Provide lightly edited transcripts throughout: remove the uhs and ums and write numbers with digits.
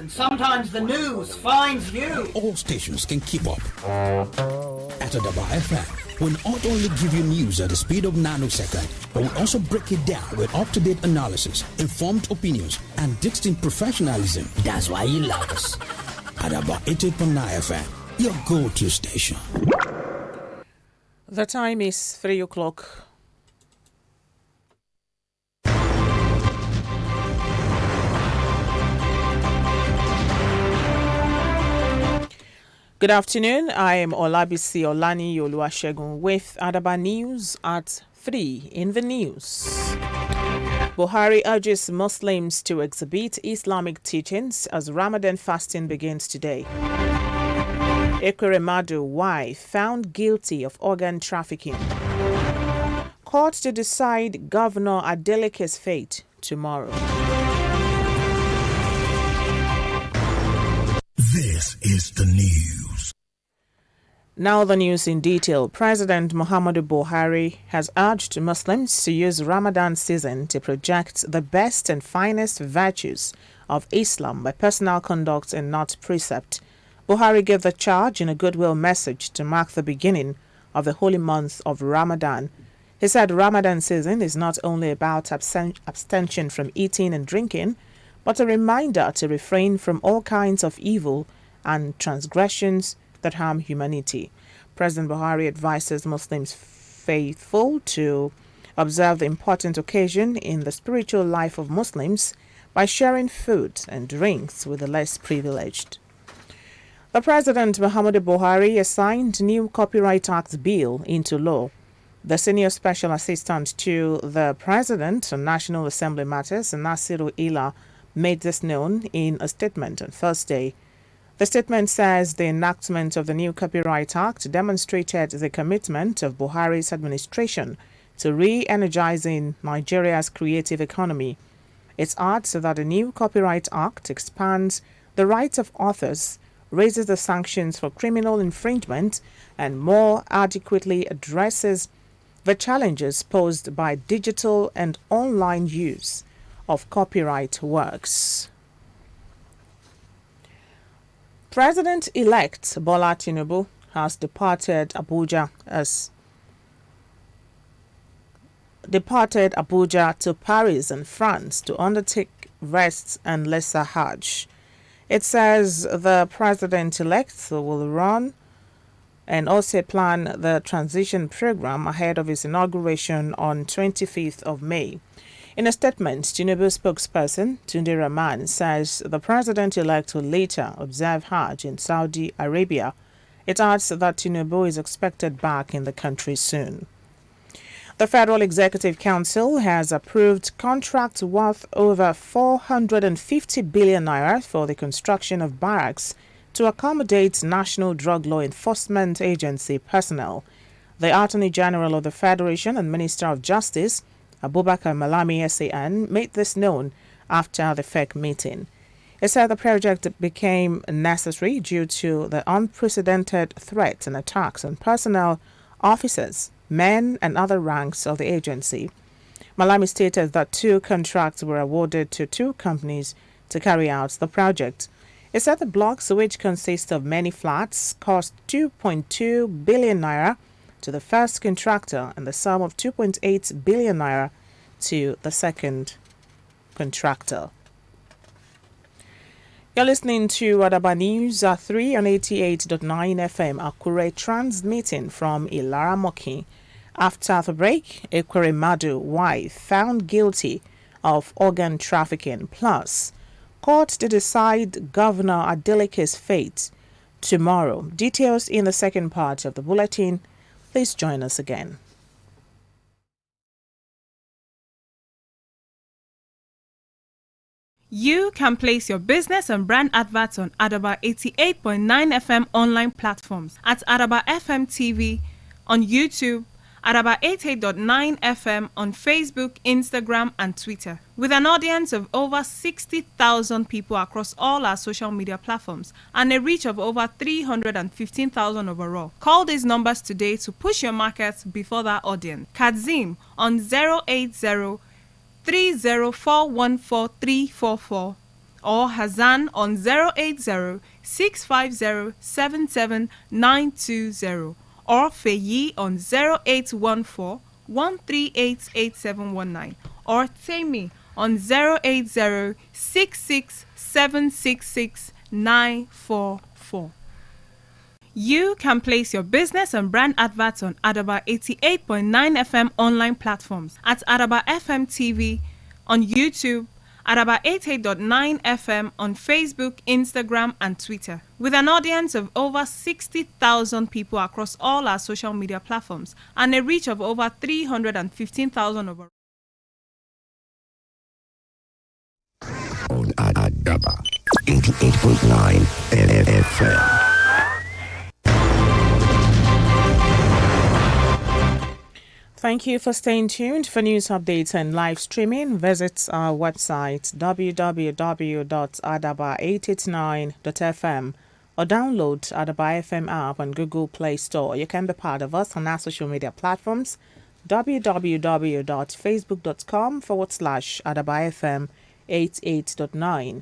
And sometimes the news finds you. All stations can keep up. At Adaba FM, we'll not only give you news at the speed of nanosecond, but we also break it down with up-to-date analysis, informed opinions, and distinct professionalism. That's why you love us. Adaba 88.9 FM, your go-to station. The time is 3 o'clock. Good afternoon. I am Olabisi Olani Oluwasegun with Adaba News at 3 in the news. Buhari urges Muslims to exhibit Islamic teachings as Ramadan fasting begins today. Ekweremadu wife found guilty of organ trafficking. Court to decide Governor Adeleke's fate tomorrow. This is the news. Now the news in detail. President Muhammadu Buhari has urged Muslims to use Ramadan season to project the best and finest virtues of Islam by personal conduct and not precept. Buhari gave the charge in a goodwill message to mark the beginning of the holy month of Ramadan. He said Ramadan season is not only about abstention from eating and drinking, but a reminder to refrain from all kinds of evil and transgressions that harm humanity. President Buhari advises Muslims faithful to observe the important occasion in the spiritual life of Muslims by sharing food and drinks with the less privileged. The President Muhammadu Buhari has signed new Copyright Act bill into law. The Senior Special Assistant to the President on National Assembly Matters, Nasiru Ila, made this known in a statement on Thursday. The statement says the enactment of the new Copyright Act demonstrated the commitment of Buhari's administration to re-energizing Nigeria's creative economy. It adds that the new Copyright Act expands the rights of authors, raises the sanctions for criminal infringement, and more adequately addresses the challenges posed by digital and online use of copyright works. President-elect Bola Tinubu has departed Abuja to Paris and France to undertake rests and lesser Hajj. It says the president-elect will run and also plan the transition program ahead of his inauguration on 25th of May. In a statement, Tinubu spokesperson Tunde Rahman says the president-elect will later observe Hajj in Saudi Arabia. It adds that Tinubu is expected back in the country soon. The Federal Executive Council has approved contracts worth over 450 billion naira for the construction of barracks to accommodate National Drug Law Enforcement Agency personnel. The Attorney General of the Federation and Minister of Justice, Abubakar Malami SAN, made this known after the FEC meeting. He said the project became necessary due to the unprecedented threats and attacks on personnel, officers, men, and other ranks of the agency. Malami stated that 2 contracts were awarded to 2 companies to carry out the project. He said the blocks, which consist of many flats, cost 2.2 billion naira to the first contractor and the sum of 2.8 billion naira to the second contractor. You're listening to Adaba News at 3 on 88.9 FM, Akure, transmitting from Ilaramoki. After the break, Ekweremadu wife found guilty of organ trafficking. Plus, court to decide Governor Adeleke's fate tomorrow. Details in the second part of the bulletin. Please join us again. You can place your business and brand adverts on Adaba 88.9 FM online platforms, at Adaba FM TV on YouTube, Adaba 88.9 FM on Facebook, Instagram, and Twitter. With an audience of over 60,000 people across all our social media platforms and a reach of over 315,000 overall. Call these numbers today to push your market before that audience. Kadzim on 080 30414 344 or Hassan on 080-650-77920 or Feyi on 0814-138-8719 or Temi on 080-66766-944. You can place your business and brand adverts on Adaba 88.9 FM online platforms at Adaba FM TV on YouTube, Adaba 88.9 FM on Facebook, Instagram, and Twitter. With an audience of over 60,000 people across all our social media platforms and a reach of over 315,000 over. On Adaba 88.9 FM. Thank you for staying tuned. For news updates and live streaming, visit our website www.adaba889.fm or download Adaba FM app on Google Play Store. You can be part of us on our social media platforms www.facebook.com/Adaba FM 88.9,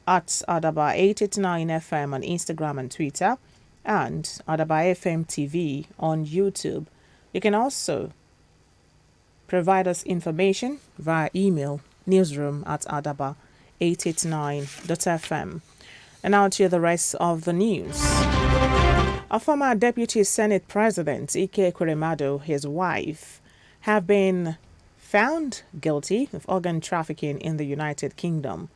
at Adaba 889 FM on Instagram and Twitter, and Adaba FM TV on YouTube. You can also provide us information via email, newsroom@adaba889.fm. And now to the rest of the news. A former Deputy Senate President, Ike Ekweremadu, his wife, have been found guilty of organ trafficking in the United Kingdom.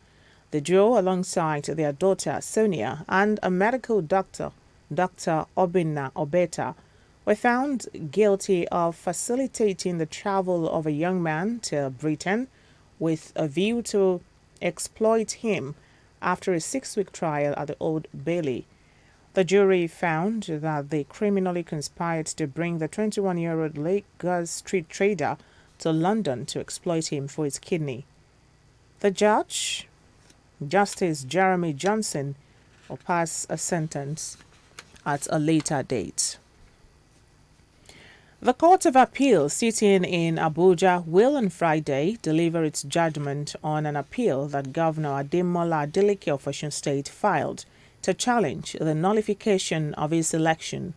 The duo, alongside their daughter Sonia and a medical doctor, Dr. Obinna Obeta, were found guilty of facilitating the travel of a young man to Britain with a view to exploit him after a 6-week trial at the Old Bailey. The jury found that they criminally conspired to bring the 21-year-old Lagos street trader to London to exploit him for his kidney. The judge, Justice Jeremy Johnson, will pass a sentence at a later date. The Court of Appeal sitting in Abuja will on Friday deliver its judgment on an appeal that Governor Ademola Adeleke of Osun State filed to challenge the nullification of his election.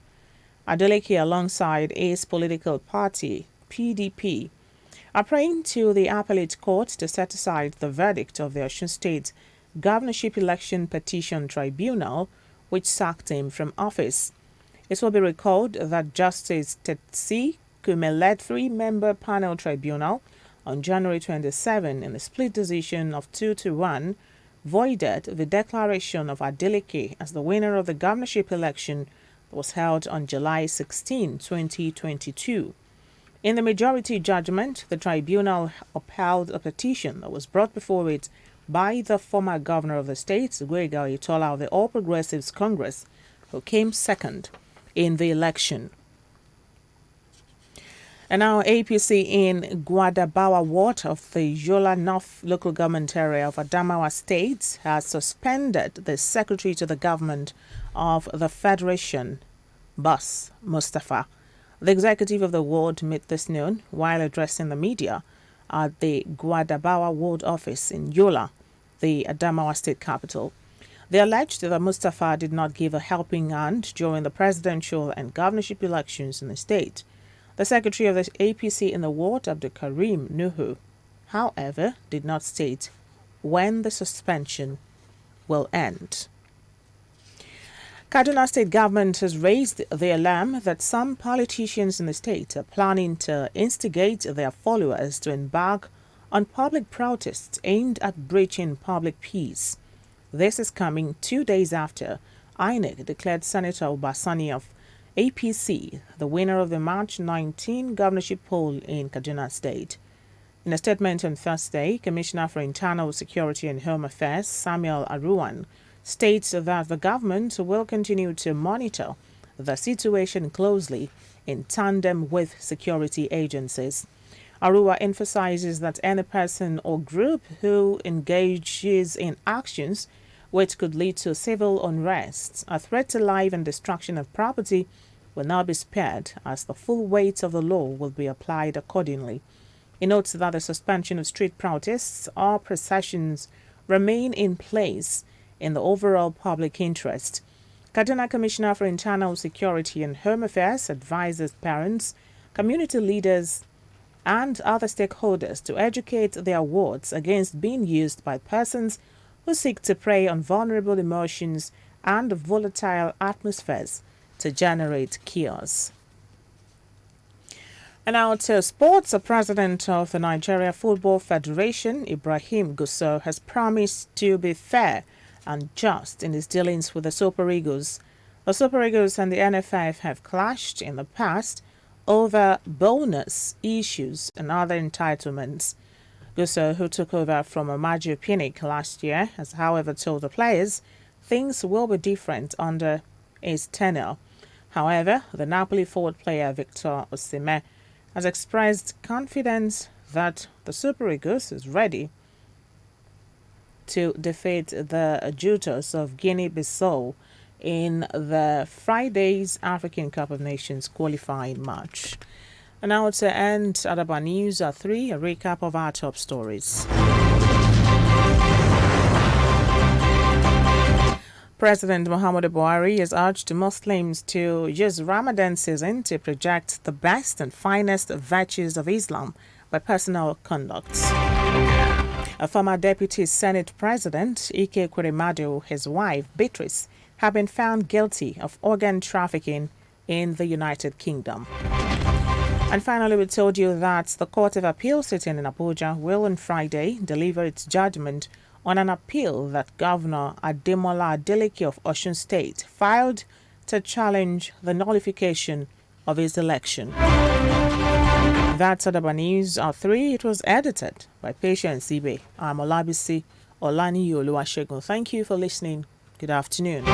Adeleke, alongside his political party, PDP, are praying to the appellate court to set aside the verdict of the Osun State Governorship Election Petition Tribunal, which sacked him from office. It will be recalled that Justice Tetsi Kume-led 3-member panel tribunal on January 27 in a split decision of 2-1 voided the declaration of Adeleke as the winner of the governorship election that was held on July 16, 2022. In the majority judgment, the tribunal upheld a petition that was brought before it by the former governor of the state, Gwega Oyetola of the All Progressives Congress, who came second in the election. And now APC in Gwadabawa Ward of the Yola North local government area of Adamawa State has suspended the secretary to the government of the Federation, Bus Mustafa. The executive of the ward made this known while addressing the media at the Gwadabawa Ward office in Yola, the Adamawa State capital. They alleged that Mustafa did not give a helping hand during the presidential and governorship elections in the state. The secretary of the APC in the ward, Abdul Karim Nuhu, however, did not state when the suspension will end. Kaduna State government has raised the alarm that some politicians in the state are planning to instigate their followers to embark on public protests aimed at breaching public peace. This is coming 2 days after INEC declared Senator Obasani of APC the winner of the March 19 governorship poll in Kaduna State. In a statement on Thursday, Commissioner for Internal Security and Home Affairs Samuel Aruwan states that the government will continue to monitor the situation closely in tandem with security agencies. Aruwa emphasizes that any person or group who engages in actions which could lead to civil unrest, a threat to life and destruction of property will not be spared, as the full weight of the law will be applied accordingly. He notes that the suspension of street protests or processions remain in place in the overall public interest. Kaduna Commissioner for Internal Security and Home Affairs advises parents, community leaders, and other stakeholders to educate their wards against being used by persons who seek to prey on vulnerable emotions and volatile atmospheres to generate chaos. And now to sports. The president of the Nigeria Football Federation, Ibrahim Gusau, has promised to be fair and just in his dealings with the Super Eagles. The Super Eagles and the NFF have clashed in the past over bonus issues and other entitlements. Gusau, who took over from Amaju Pinnick last year, has however told the players things will be different under his tenure. However, the Napoli forward player Victor Osimhen has expressed confidence that the Super Eagles is ready to defeat the Jutos of Guinea-Bissau in the Friday's African Cup of Nations qualifying match. And now to end Adaba News at 3, a recap of our top stories. President Muhammadu Buhari has urged Muslims to use Ramadan season to project the best and finest virtues of Islam by personal conduct. A former Deputy Senate President, Ike Kuremadu, his wife, Beatrice, have been found guilty of organ trafficking in the United Kingdom. And finally, we told you that the Court of Appeal sitting in Abuja will on Friday deliver its judgment on an appeal that Governor Ademola Adeleke of Osun State filed to challenge the nullification of his election. That's Adaba News at 3. It was edited by Patience Ibe. I'm Olabisi Olaniyi Oluwasegun. Thank you for listening. Good afternoon.